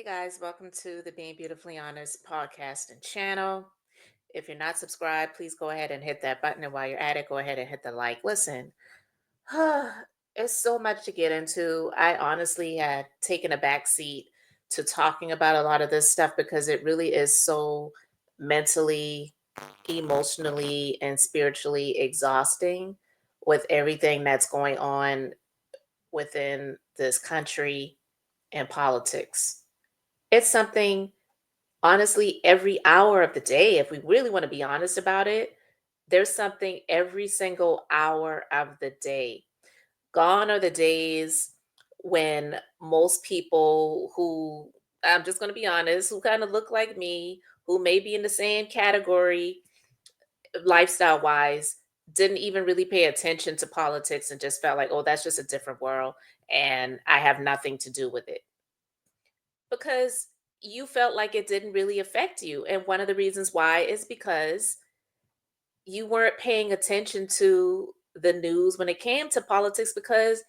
Hey guys, welcome to the Being Beautifully Honest podcast and channel. If you're not subscribed, please go ahead and hit that button. And while you're at it, go ahead and hit the like. Listen, it's so much to get into. I honestly had taken a back seat to talking about a lot of this stuff because it really is so mentally, emotionally, and spiritually exhausting with everything that's going on within this country and politics. It's something, honestly, every hour of the day, if we really want to be honest about it, there's something every single hour of the day. Gone are the days when most people who, I'm just going to be honest, who kind of look like me, who may be in the same category lifestyle wise, didn't even really pay attention to politics and just felt like, oh, that's just a different world and I have nothing to do with it because you felt like it didn't really affect you. And one of the reasons why is because you weren't paying attention to the news when it came to politics, because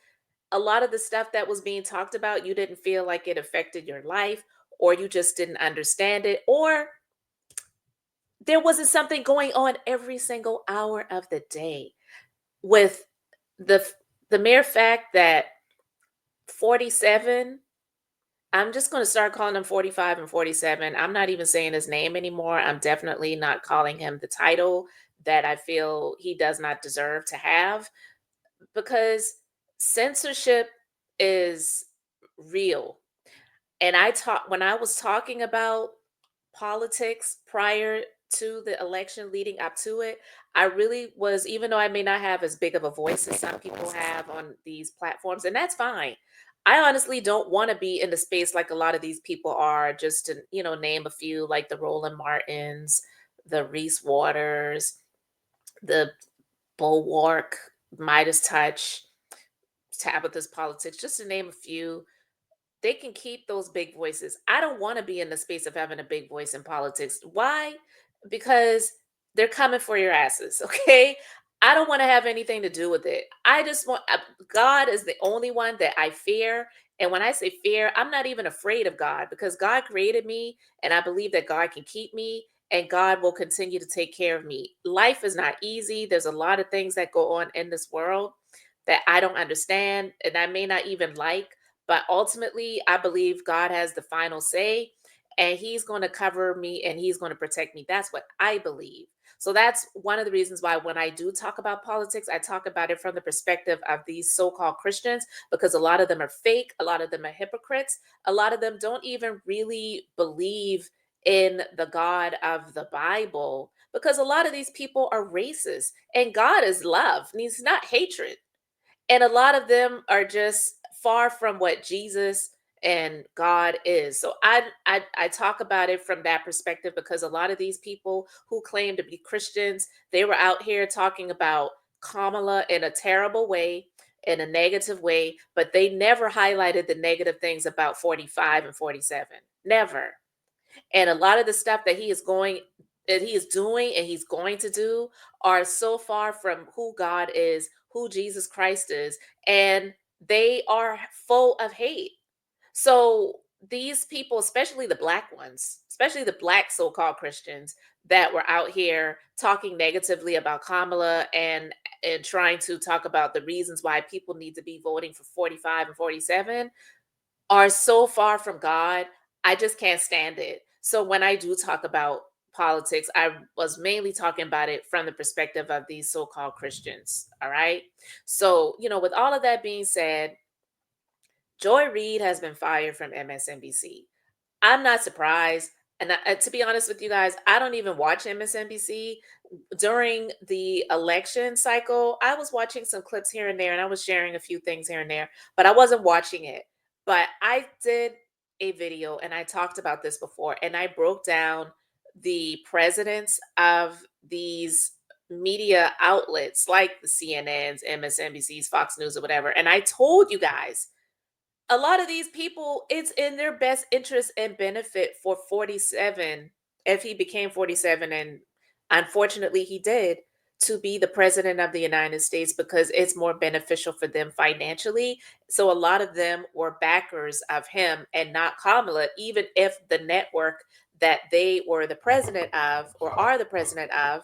a lot of the stuff that was being talked about, you didn't feel like it affected your life, or you just didn't understand it, or there wasn't something going on every single hour of the day. With the the mere fact that 47, I'm just going to start calling him 45 and 47. I'm not even saying his name anymore. I'm definitely not calling him the title that I feel he does not deserve to have, because censorship is real. And when I was talking about politics prior to the election leading up to it, I really was, even though I may not have as big of a voice as some people have on these platforms, and that's fine. I honestly don't want to be in the space like a lot of these people are, just to, name a few, like the Roland Martins, the Reese Waters, the Bulwark, Midas Touch, Tabitha's Politics, just to name a few. They can keep those big voices. I don't want to be in the space of having a big voice in politics. Why? Because they're coming for your asses, okay? I don't want to have anything to do with it. I just want God is the only one that I fear. And when I say fear, I'm not even afraid of God, because God created me and I believe that God can keep me and God will continue to take care of me. Life is not easy. There's a lot of things that go on in this world that I don't understand and I may not even like, but ultimately, I believe God has the final say and he's going to cover me and he's going to protect me. That's what I believe. So that's one of the reasons why when I do talk about politics, I talk about it from the perspective of these so called Christians, because a lot of them are fake, a lot of them are hypocrites, a lot of them don't even really believe in the God of the Bible, because a lot of these people are racist and God is love and he's not hatred. And a lot of them are just far from what Jesus and God is. So I talk about it from that perspective, because a lot of these people who claim to be Christians, they were out here talking about Kamala in a terrible way, in a negative way, but they never highlighted the negative things about 45 and 47. Never. And a lot of the stuff that he is doing and he's going to do are so far from who God is, who Jesus Christ is, and they are full of hate. So these people, especially the black ones, especially the black so-called Christians that were out here talking negatively about Kamala and trying to talk about the reasons why people need to be voting for 45 and 47, are so far from God. I just can't stand it. So when I do talk about politics, I was mainly talking about it from the perspective of these so-called Christians. All right. So, with all of that being said, Joy Reid has been fired from MSNBC. I'm not surprised. And to be honest with you guys, I don't even watch MSNBC. During the election cycle, I was watching some clips here and there, and I was sharing a few things here and there, but I wasn't watching it. But I did a video, and I talked about this before, and I broke down the presidents of these media outlets like the CNNs, MSNBCs, Fox News, or whatever. And I told you guys, a lot of these people, it's in their best interest and benefit for 47, if he became 47, and unfortunately he did, to be the president of the United States because it's more beneficial for them financially. So a lot of them were backers of him and not Kamala, even if the network that they were the president of or are the president of,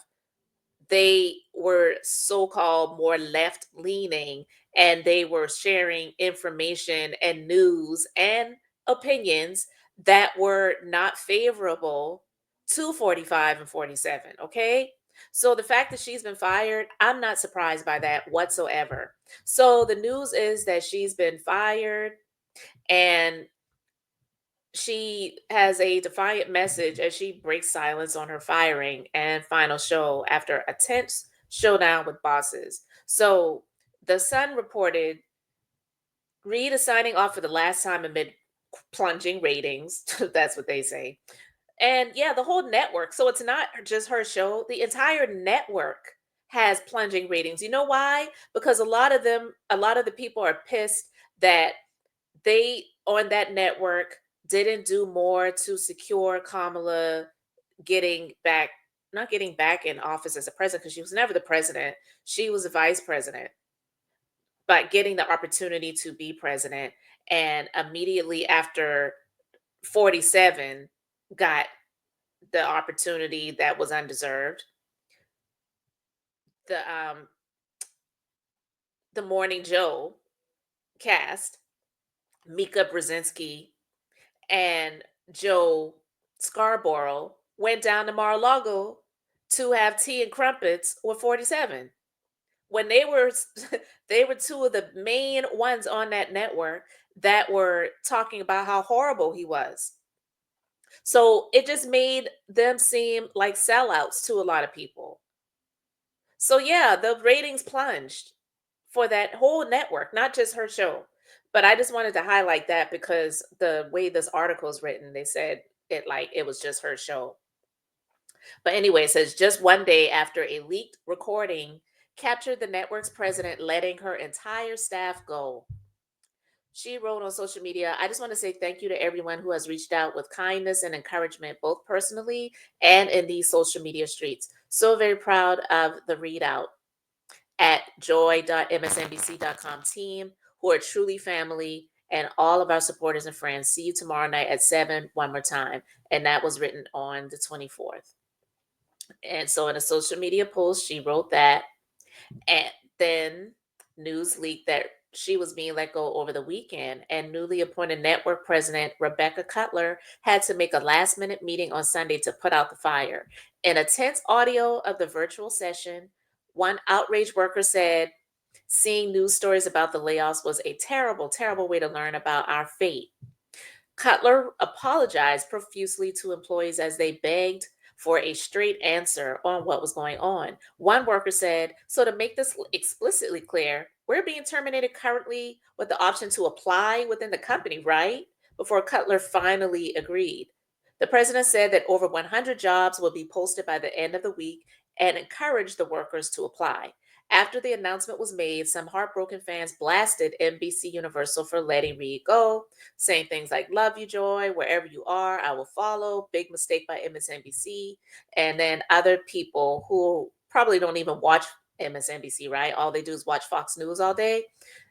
they were so-called more left leaning, and they were sharing information and news and opinions that were not favorable to 45 and 47. Okay, so the fact that she's been fired, I'm not surprised by that whatsoever. So the news is that she's been fired, and she has a defiant message as she breaks silence on her firing and final show after a tense showdown with bosses. So the Sun reported Reid is signing off for the last time amid plunging ratings. That's what they say. And yeah, the whole network. So it's not just her show, the entire network has plunging ratings. You know why? Because a lot of the people are pissed that they on that network didn't do more to secure Kamala getting back, not getting back in office as a president, because she was never the president. She was a vice president, but getting the opportunity to be president. And immediately after 47 got the opportunity that was undeserved. The the Morning Joe cast, Mika Brzezinski and Joe Scarborough went down to Mar-a-Lago to have tea and crumpets with 47. When they were they were two of the main ones on that network that were talking about how horrible he was. So it just made them seem like sellouts to a lot of people. So yeah, the ratings plunged for that whole network, not just her show. But I just wanted to highlight that because the way this article is written, they said it like it was just her show. But anyway, it says just one day after a leaked recording captured the network's president letting her entire staff go. She wrote on social media, I just want to say thank you to everyone who has reached out with kindness and encouragement, both personally and in these social media streets. So very proud of the readout at joy.msnbc.com team, who are truly family, and all of our supporters and friends. See you tomorrow night at 7 one more time. And that was written on the 24th. And so in a social media post, she wrote that. And then news leaked that she was being let go over the weekend, and newly appointed network president Rebecca Cutler had to make a last minute meeting on Sunday to put out the fire. In a tense audio of the virtual session, one outraged worker said, seeing news stories about the layoffs was a terrible, terrible way to learn about our fate. Cutler apologized profusely to employees as they begged for a straight answer on what was going on. One worker said, so to make this explicitly clear, we're being terminated currently with the option to apply within the company, right? Before Cutler finally agreed. The president said that over 100 jobs will be posted by the end of the week and encouraged the workers to apply. After the announcement was made, some heartbroken fans blasted NBC Universal for letting Reid go, saying things like, love you, Joy, wherever you are, I will follow. Big mistake by MSNBC. And then other people who probably don't even watch MSNBC, right? All they do is watch Fox News all day.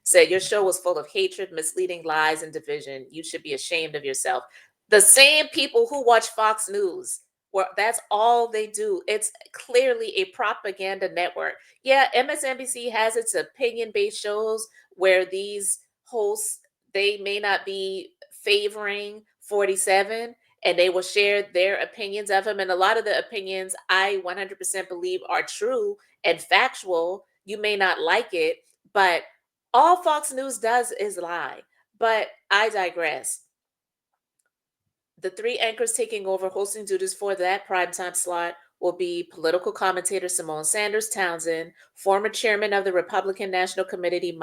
Said, your show was full of hatred, misleading lies, and division. You should be ashamed of yourself. The same people who watch Fox News, where that's all they do. It's clearly a propaganda network. Yeah, MSNBC has its opinion-based shows where these hosts, they may not be favoring 47, and they will share their opinions of him. And a lot of the opinions I 100% believe are true and factual. You may not like it, but all Fox News does is lie. But I digress. The three anchors taking over hosting duties for that primetime slot will be political commentator Simone Sanders Townsend, former chairman of the Republican National Committee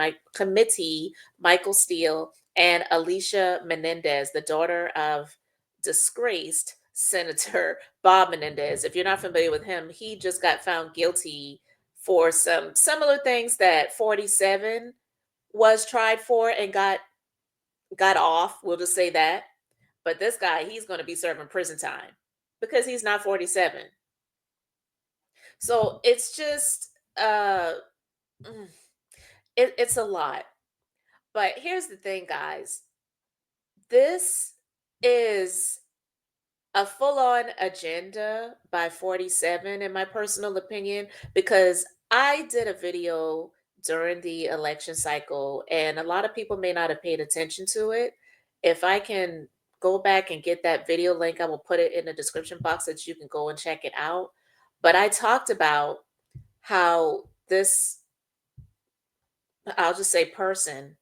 Michael Steele, and Alicia Menendez, the daughter of disgraced Senator Bob Menendez. If you're not familiar with him, he just got found guilty for some similar things that 47 was tried for and got off. We'll just say that. But this guy, he's going to be serving prison time because he's not 47. So it's just uh, mm, it's a lot. But here's the thing, guys. This is a full-on agenda by 47 in my personal opinion, because I did a video during the election cycle and a lot of people may not have paid attention to it. If I can go back and get that video link, I will put it in the description box so that you can go and check it out. But I talked about how this, I'll just say, person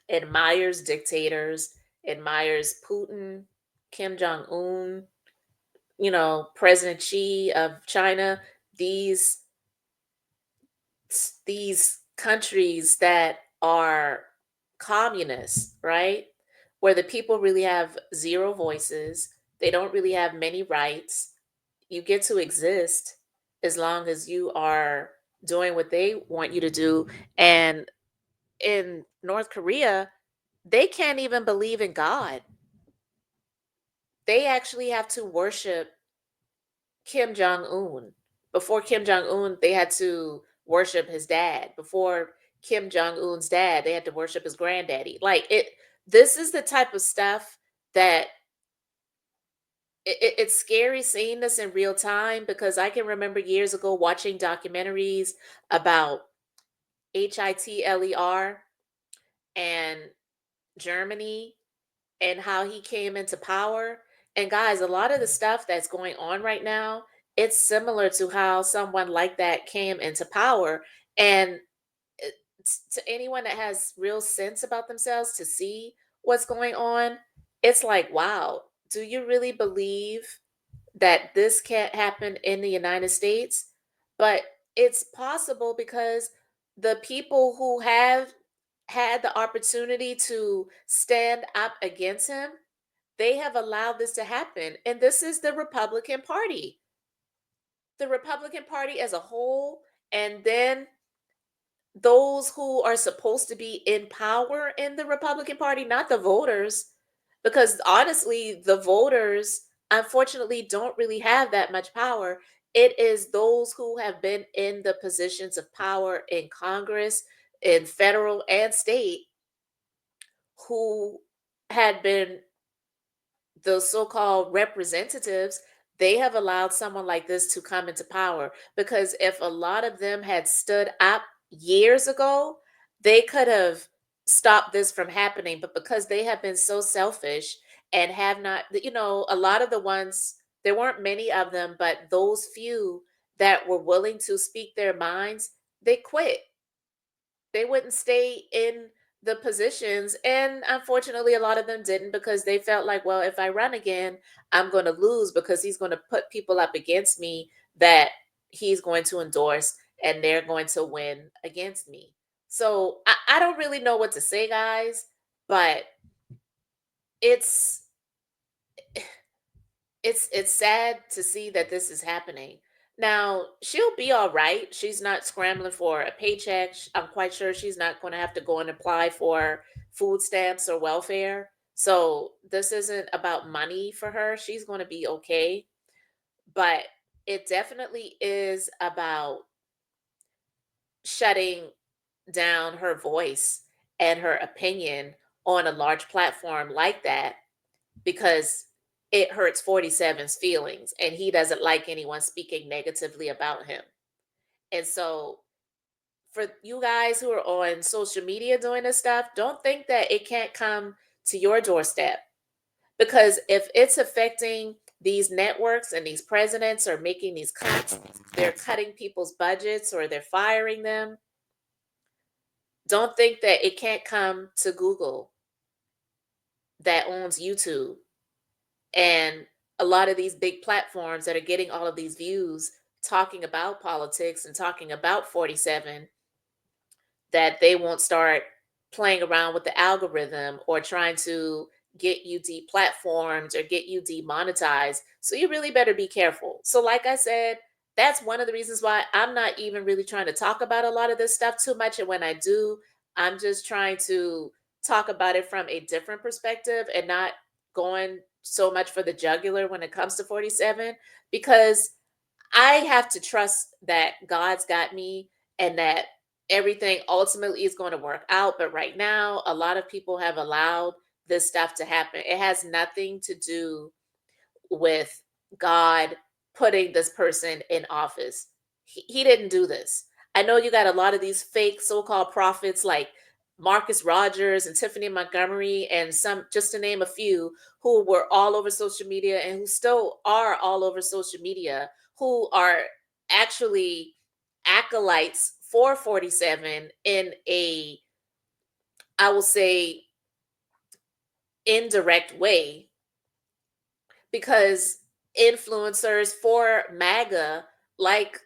admires dictators, admires Putin, Kim Jong Un, President Xi of China, these these countries that are communists, right? Where the people really have zero voices, they don't really have many rights. You get to exist as long as you are doing what they want you to do. And in North Korea, they can't even believe in God. They actually have to worship Kim Jong Un. Before Kim Jong Un, they had to worship his dad. Before Kim Jong Un's dad, they had to worship his granddaddy. Like it, this is the type of stuff that it's scary seeing this in real time, because I can remember years ago watching documentaries about Hitler and Germany and how he came into power. And guys, a lot of the stuff that's going on right now, it's similar to how someone like that came into power. And to anyone that has real sense about themselves to see what's going on, it's like, wow, do you really believe that this can't happen in the United States? But it's possible because the people who have had the opportunity to stand up against him, they have allowed this to happen. And this is the Republican Party. The Republican Party as a whole, and then those who are supposed to be in power in the Republican Party, not the voters, because honestly, the voters unfortunately don't really have that much power. It is those who have been in the positions of power in Congress, in federal and state, who had been the so-called representatives. They have allowed someone like this to come into power, because if a lot of them had stood up years ago, they could have stopped this from happening. But because they have been so selfish and have not, a lot of the ones, there weren't many of them, but those few that were willing to speak their minds, they quit. They wouldn't stay in the positions, and unfortunately a lot of them didn't, because they felt like, well, if I run again, I'm going to lose, because he's going to put people up against me that he's going to endorse, and they're going to win against me. So I don't really know what to say, guys, but it's it's sad to see that this is happening. Now, she'll be all right. She's not scrambling for a paycheck. I'm quite sure she's not going to have to go and apply for food stamps or welfare. So, this isn't about money for her. She's going to be okay. But it definitely is about shutting down her voice and her opinion on a large platform like that, because it hurts 47's feelings and he doesn't like anyone speaking negatively about him. And so, for you guys who are on social media doing this stuff, don't think that it can't come to your doorstep, because if it's affecting these networks and these presidents are making these cuts, they're cutting people's budgets or they're firing them. Don't think that it can't come to Google, that owns YouTube, and a lot of these big platforms that are getting all of these views talking about politics and talking about 47, that they won't start playing around with the algorithm or trying to get you deplatformed or get you demonetized. So you really better be careful. So, like I said, that's one of the reasons why I'm not even really trying to talk about a lot of this stuff too much. And when I do, I'm just trying to talk about it from a different perspective and not going so much for the jugular when it comes to 47, because I have to trust that God's got me and that everything ultimately is going to work out. But right now, a lot of people have allowed this stuff to happen. It has nothing to do with God putting this person in office. He didn't do this. I know you got a lot of these fake so-called prophets like Marcus Rogers and Tiffany Montgomery and some, just to name a few, who were all over social media and who still are all over social media, who are actually acolytes for 47 in a, I will say, indirect way, because influencers for MAGA, like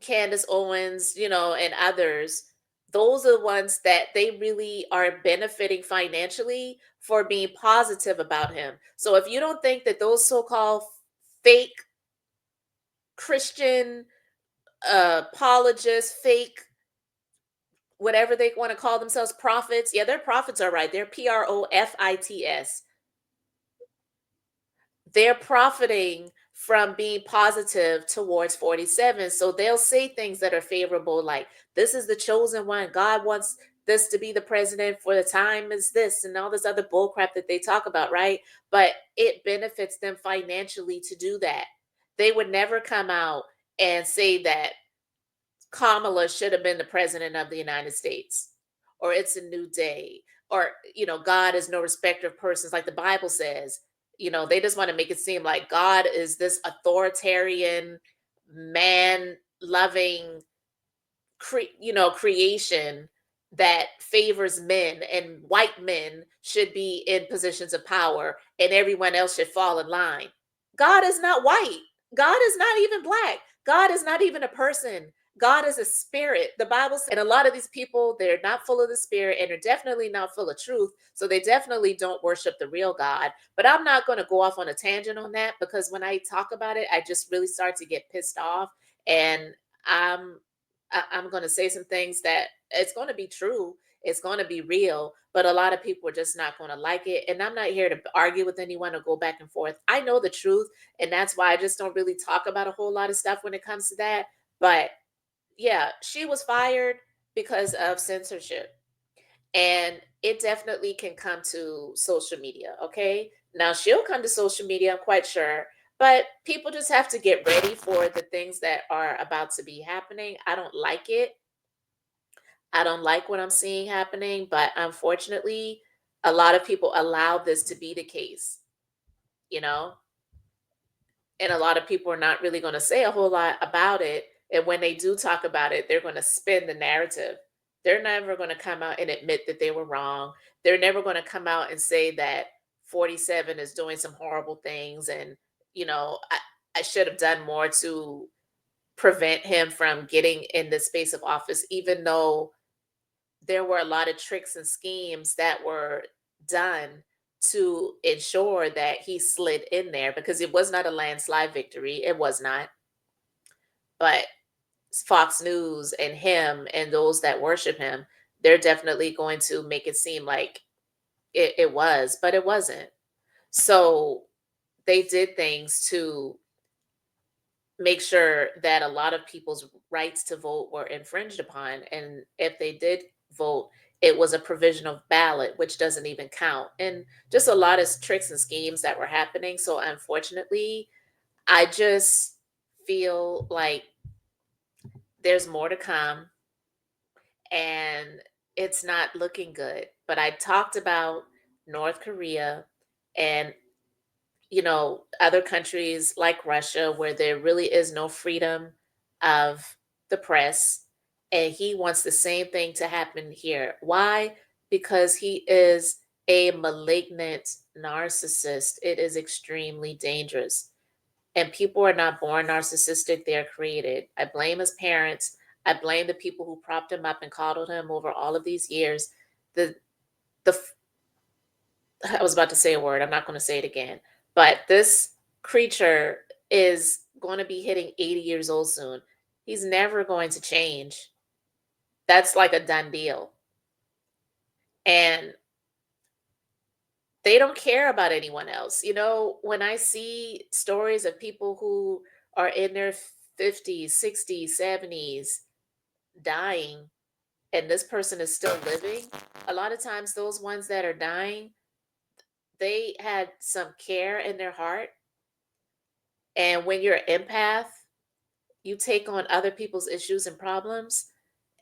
Candace Owens, and others, those are the ones that they really are benefiting financially for being positive about him. So if you don't think that those so-called fake Christian apologists, fake whatever they want to call themselves, prophets, yeah, their prophets are right. They're profits. They're profiting from being positive towards 47. So they'll say things that are favorable, like, this is the chosen one. God wants this to be the president for the time is this, and all this other bullcrap that they talk about, right? But it benefits them financially to do that. They would never come out and say that Kamala should have been the president of the United States, or it's a new day, or, God is no respecter of persons, like the Bible says. They just want to make it seem like God is this authoritarian, man loving, creation that favors men, and white men should be in positions of power and everyone else should fall in line. God is not white. God is not even black. God is not even a person. God is a spirit. The Bible says, and a lot of these people, they're not full of the spirit and they're definitely not full of truth. So they definitely don't worship the real God. But I'm not going to go off on a tangent on that, because when I talk about it, I just really start to get pissed off. And I'm I'm going to say some things that it's going to be true. It's going to be real, but a lot of people are just not going to like it. And I'm not here to argue with anyone or go back and forth. I know the truth, and that's why I just don't really talk about a whole lot of stuff when it comes to that. But yeah, she was fired because of censorship. And it definitely can come to social media. Okay. Now she'll come to social media, I'm quite sure. But people just have to get ready for the things that are about to be happening. I don't like it. I don't like what I'm seeing happening. But unfortunately, a lot of people allow this to be the case, you know? And a lot of people are not really going to say a whole lot about it. And when they do talk about it, they're going to spin the narrative. They're never going to come out and admit that they were wrong. They're never going to come out and say that 47 is doing some horrible things, and I should have done more to prevent him from getting in the space of office, even though there were a lot of tricks and schemes that were done to ensure that he slid in there, because it was not a landslide victory. It was not. But Fox News and him and those that worship him, they're definitely going to make it seem like it was, but it wasn't. So they did things to make sure that a lot of people's rights to vote were infringed upon. And if they did vote, it was a provisional ballot, which doesn't even count. And just a lot of tricks and schemes that were happening. So unfortunately, I just feel like there's more to come, and it's not looking good. But I talked about North Korea and other countries like Russia, where there really is no freedom of the press. And he wants the same thing to happen here. Why? Because he is a malignant narcissist. It is extremely dangerous. And people are not born narcissistic, they're created. I blame his parents. I blame the people who propped him up and coddled him over all of these years. The the I was about to say a word. I'm not going to say it again. But this creature is going to be hitting 80 years old soon. He's never going to change. That's like a done deal. And they don't care about anyone else. When I see stories of people who are in their 50s, 60s, 70s dying, and this person is still living. A lot of times, those ones that are dying, they had some care in their heart. And when you're an empath, you take on other people's issues and problems.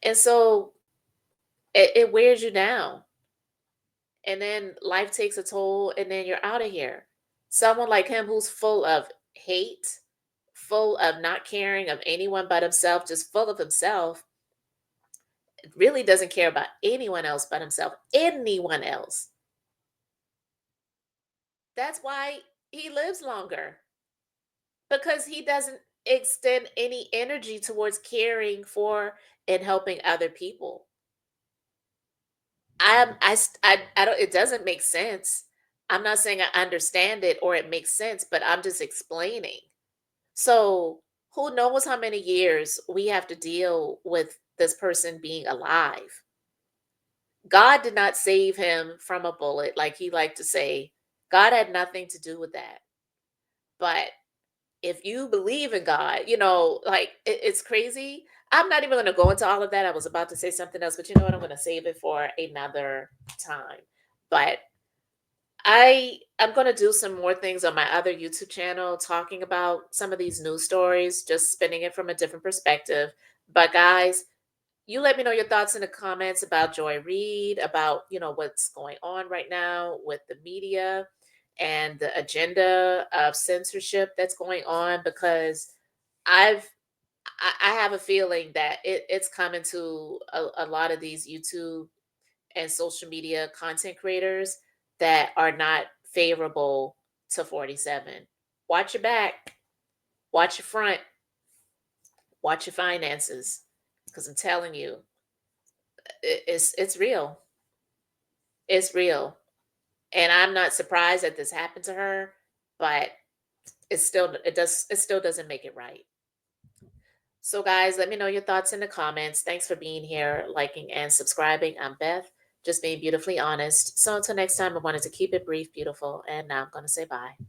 And so it wears you down. And then life takes a toll, and then you're out of here. Someone like him who's full of hate, full of not caring of anyone but himself, just full of himself, really doesn't care about anyone else but himself, anyone else. That's why he lives longer, because he doesn't extend any energy towards caring for and helping other people. I don't, it doesn't make sense. I'm not saying I understand it or it makes sense, but I'm just explaining. So, who knows how many years we have to deal with this person being alive? God did not save him from a bullet, like he liked to say. God had nothing to do with that. But if you believe in God, like it's crazy. I'm not even going to go into all of that. I was about to say something else, but you know what? I'm going to save it for another time. But I'm going to do some more things on my other YouTube channel talking about some of these news stories, just spinning it from a different perspective. But guys, you let me know your thoughts in the comments about Joy Reid, about, what's going on right now with the media and the agenda of censorship that's going on, because I've I have a feeling that it's coming to a lot of these YouTube and social media content creators that are not favorable to 47. Watch your back, watch your front, watch your finances, because I'm telling you, it's real. It's real. And I'm not surprised that this happened to her, but it still doesn't make it right. So guys, let me know your thoughts in the comments. Thanks for being here, liking and subscribing. I'm Beth, just being beautifully honest. So until next time, I wanted to keep it brief, beautiful, and now I'm going to say bye.